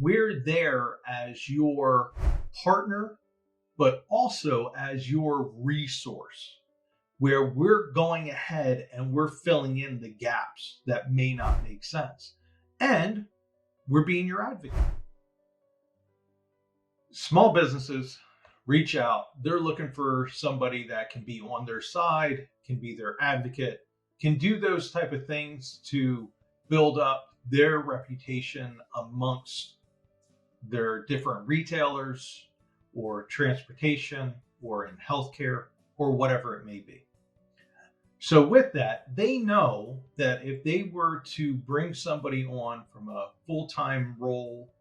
We're there as your partner, but also as your resource, where we're going ahead and we're filling in the gaps that may not make sense. And we're being your advocate. Small businesses reach out. They're looking for somebody that can be on their side, can be their advocate, can do those type of things to build up their reputation amongst their different retailers or transportation or in healthcare or whatever it may be. So with that, they know that if they were to bring somebody on from a full-time role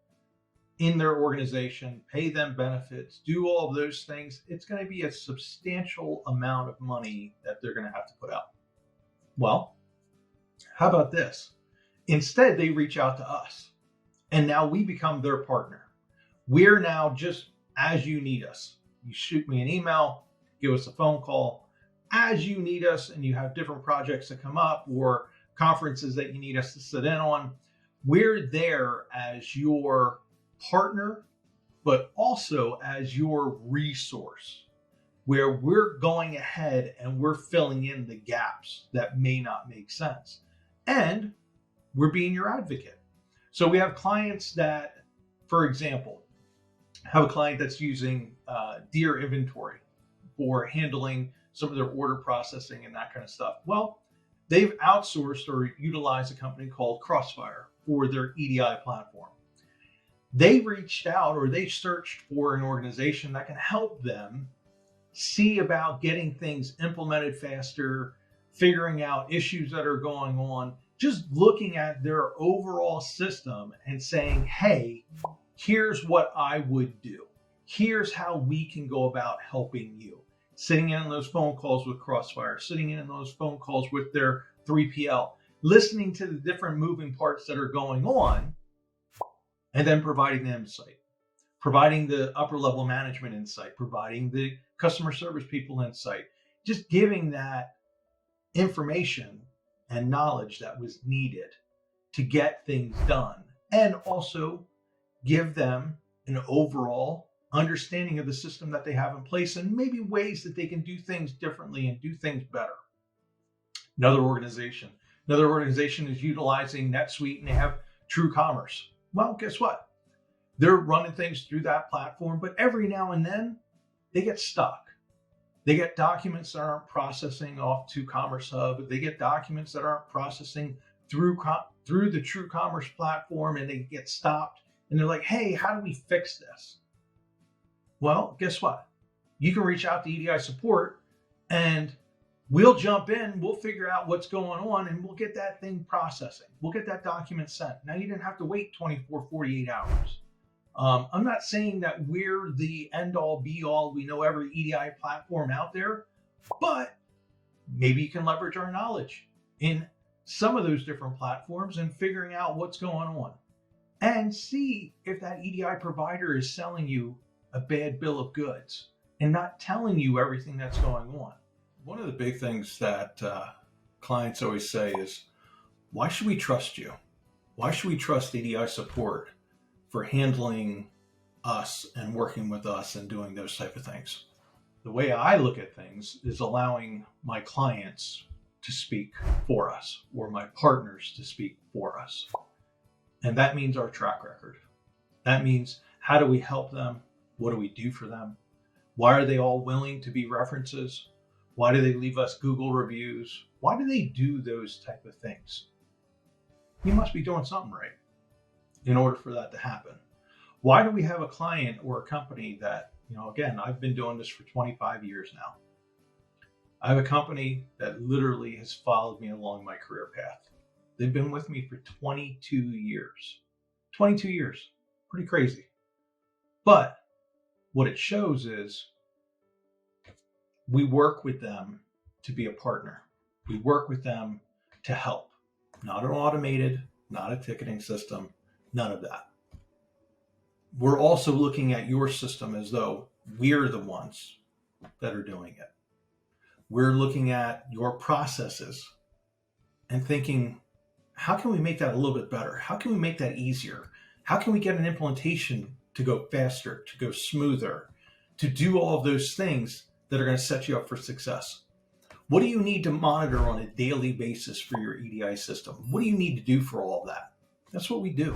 in their organization, pay them benefits, do all of those things, it's going to be a substantial amount of money that they're going to have to put out. Well, how about this? Instead, they reach out to us, and now we become their partner. We're now just as you need us. You shoot me an email, give us a phone call. As you need us and you have different projects that come up or conferences that you need us to sit in on, we're there as your partner, but also as your resource, where we're going ahead and we're filling in the gaps that may not make sense. And we're being your advocate. So we have clients that, for example, have a client that's using Deer inventory for handling some of their order processing and that kind of stuff. Well, they've outsourced or utilized a company called Crossfire for their EDI platform. They reached out or they searched for an organization that can help them see about getting things implemented faster, figuring out issues that are going on, just looking at their overall system and saying, hey, here's what I would do. Here's how we can go about helping you. Sitting in those phone calls with Crossfire, sitting in those phone calls with their 3PL, listening to the different moving parts that are going on, and then providing the insight, providing the upper level management insight, providing the customer service people insight, just giving that information and knowledge that was needed to get things done, and also give them an overall understanding of the system that they have in place and maybe ways that they can do things differently and do things better. Another organization is utilizing NetSuite and they have TrueCommerce. Well, guess what? They're running things through that platform, but every now and then they get stuck. They get documents that aren't processing off to Commerce Hub. They get documents that aren't processing through the TrueCommerce platform, and they get stopped. And they're like, hey, how do we fix this? Well, guess what? You can reach out to EDI Support and we'll jump in, we'll figure out what's going on, and we'll get that thing processing. We'll get that document sent. Now, you didn't have to wait 24, 48 hours. I'm not saying that we're the end all be all, we know every EDI platform out there, but maybe you can leverage our knowledge in some of those different platforms and figuring out what's going on and see if that EDI provider is selling you a bad bill of goods and not telling you everything that's going on. One of the big things that clients always say is, why should we trust you? Why should we trust EDI Support for handling us and working with us and doing those type of things? The way I look at things is allowing my clients to speak for us or my partners to speak for us. And that means our track record. That means, how do we help them? What do we do for them? Why are they all willing to be references? Why do they leave us Google reviews? Why do they do those type of things? You must be doing something right in order for that to happen. Why do we have a client or a company that, again, I've been doing this for 25 years now. I have a company that literally has followed me along my career path. They've been with me for 22 years. 22 years, pretty crazy. But what it shows is we work with them to be a partner. We work with them to help. Not an automated, not a ticketing system, none of that. We're also looking at your system as though we're the ones that are doing it. We're looking at your processes and thinking, how can we make that a little bit better? How can we make that easier? How can we get an implementation to go faster, to go smoother, to do all of those things that are going to set you up for success? What do you need to monitor on a daily basis for your EDI system? What do you need to do for all of that? That's what we do.